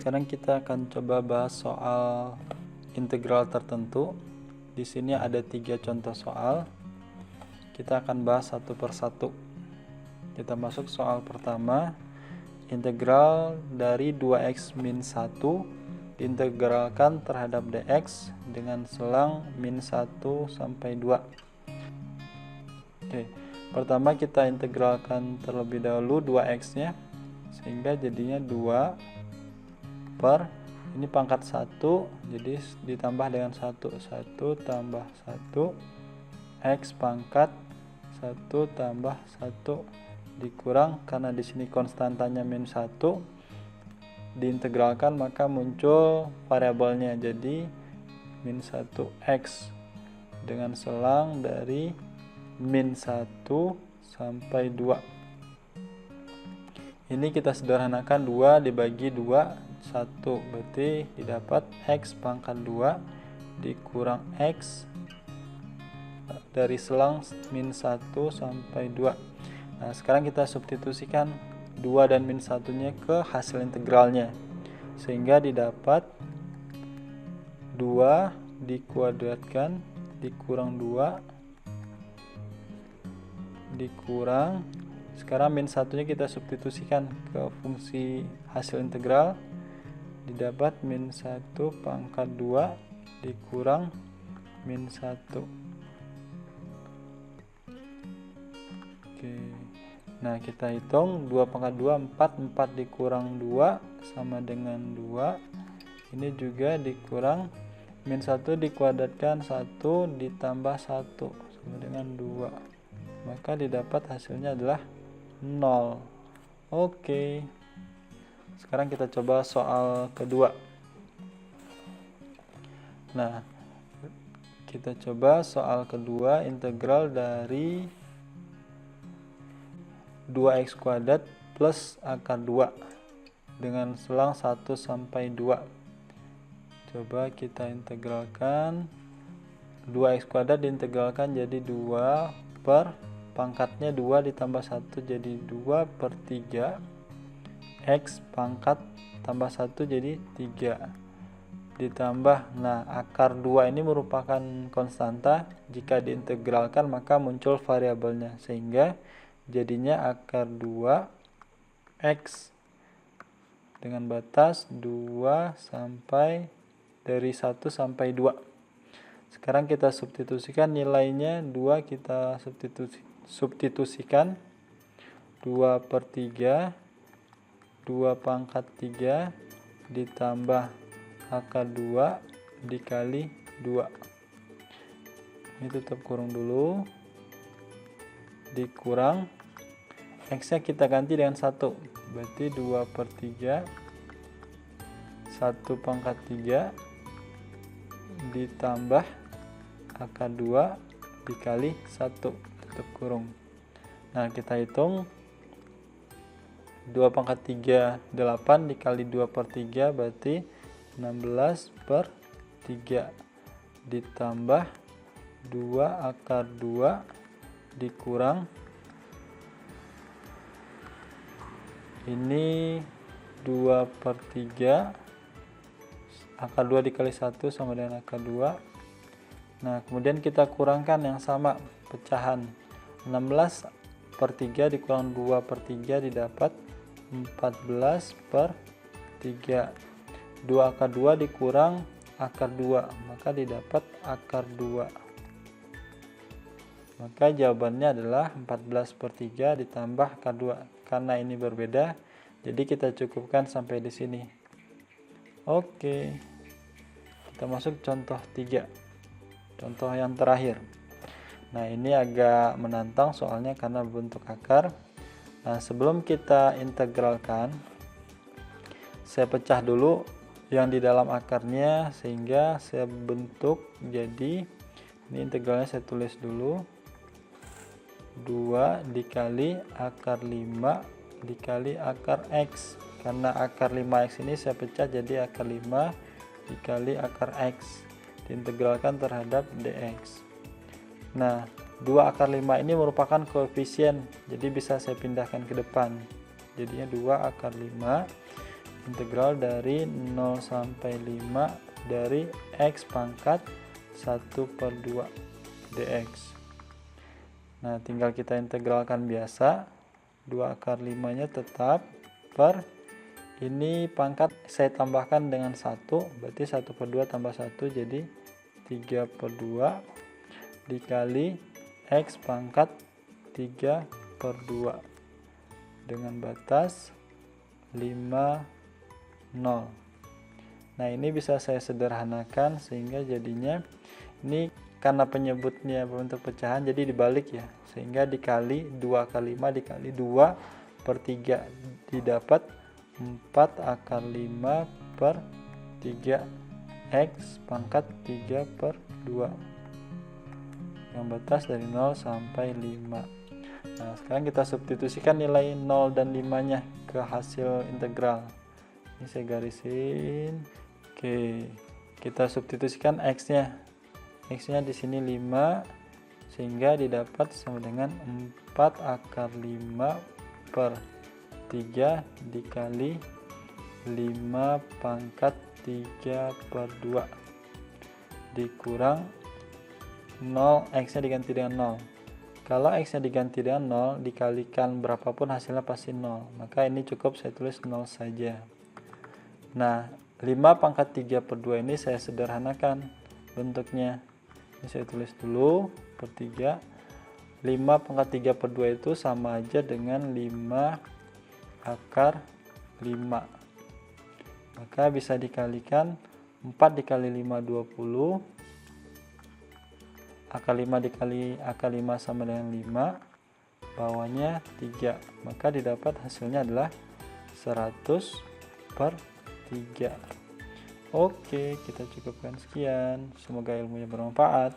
Sekarang kita akan coba bahas soal integral tertentu. Di sini ada 3 contoh soal. Kita akan bahas satu persatu. Kita masuk soal pertama. Integral dari 2x min 1 diintegralkan terhadap dx dengan selang min 1 sampai 2. Oke, pertama kita integralkan terlebih dahulu 2x nya, sehingga jadinya 2 per, ini pangkat 1, jadi ditambah dengan 1 tambah 1 x pangkat 1 tambah 1 dikurang, karena di sini konstantanya min 1, diintegralkan maka muncul variabelnya, jadi min 1x dengan selang dari min 1 sampai 2. Ini kita sederhanakan, 2 dibagi 2 1, berarti didapat x pangkat 2 dikurang x dari selang min 1 sampai 2. Nah, sekarang kita substitusikan 2 dan min 1 nya ke hasil integralnya, sehingga didapat 2 dikuadratkan dikurang 2 dikurang, sekarang min 1 nya kita substitusikan ke fungsi hasil integral, didapat min 1 pangkat 2 dikurang min 1. Oke. Nah, kita hitung 2 pangkat 2 4, 4 dikurang 2 sama dengan 2. Ini juga dikurang min 1 dikuadratkan 1 ditambah 1 sama dengan 2. Maka didapat hasilnya adalah 0. Oke. Sekarang kita coba soal kedua. Nah, kita coba soal kedua, integral dari 2x kuadrat plus akar 2 dengan selang 1 sampai 2. Coba kita integralkan. 2x kuadrat diintegralkan jadi 2 per pangkatnya 2 ditambah 1 jadi 2 per 3 x pangkat tambah 1 jadi 3 ditambah, nah akar 2 ini merupakan konstanta, jika diintegralkan maka muncul variabelnya, sehingga jadinya akar 2 x dengan batas 2 sampai dari 1 sampai 2. Sekarang kita substitusikan nilainya, 2 kita substitusikan 2 per 3 2 pangkat 3 ditambah akar 2 dikali 2. Ini tutup kurung dulu, dikurang x nya kita ganti dengan 1, berarti 2 per 3 1 pangkat 3 ditambah akar 2 dikali 1, tutup kurung. Nah, kita hitung 2 pangkat 3 8 dikali 2 per 3 berarti 16 per 3 ditambah 2 akar 2 dikurang, ini 2 per 3 akar 2 dikali 1 sama dengan akar 2. Nah, kemudian kita kurangkan yang sama pecahan, 16 per 3 dikurang 2 per 3 didapat 14 per 3. 2 akar 2 dikurang akar 2, maka didapat akar 2. Maka jawabannya adalah 14 per 3 ditambah akar 2. Karena ini berbeda, jadi kita cukupkan sampai di sini. Oke. Kita masuk contoh 3. Contoh yang terakhir. Nah, ini agak menantang soalnya karena bentuk akar. Nah, sebelum kita integralkan, saya pecah dulu yang di dalam akarnya, sehingga saya bentuk jadi, ini integralnya saya tulis dulu, 2 dikali akar 5 dikali akar x. Karena akar 5x ini saya pecah jadi akar 5 dikali akar x, diintegralkan terhadap dx. Nah, 2 akar 5 ini merupakan koefisien, jadi bisa saya pindahkan ke depan. Jadinya 2 akar 5 integral dari 0 sampai 5 dari X pangkat 1/2 dx. Nah, tinggal kita integralkan biasa. 2/5 nya tetap per ini pangkat saya tambahkan dengan 1, berarti 1/2 tambah 1 jadi 3/2 dikali X pangkat 3/2 dengan batas 5, 0. Nah, ini bisa saya sederhanakan sehingga jadinya ini karena penyebutnya bentuk pecahan jadi dibalik ya, sehingga dikali 2/5 dikali 2/3 didapat 4/5/3 X pangkat 3/2 yang batas dari 0 sampai 5. Nah, sekarang kita substitusikan nilai 0 dan 5 nya ke hasil integral. Ini saya garisin. Oke, kita substitusikan X nya. X nya di sini 5 sehingga didapat sama dengan 4/5/3 dikali 5 pangkat 3/2 dikurang 0, X nya diganti dengan 0. Kalau X nya diganti dengan 0 dikalikan berapapun hasilnya pasti 0, maka ini cukup saya tulis 0 saja. Nah, 5 pangkat 3/2 ini saya sederhanakan bentuknya. Ini saya tulis dulu per 3. 5 pangkat 3/2 itu sama aja dengan 5/5. Maka bisa dikalikan 4 dikali 5 20. Akar 5 dikali akar 5 sama dengan 5, bawahnya 3, maka didapat hasilnya adalah 100/3. Oke, kita cukupkan sekian, semoga ilmunya bermanfaat.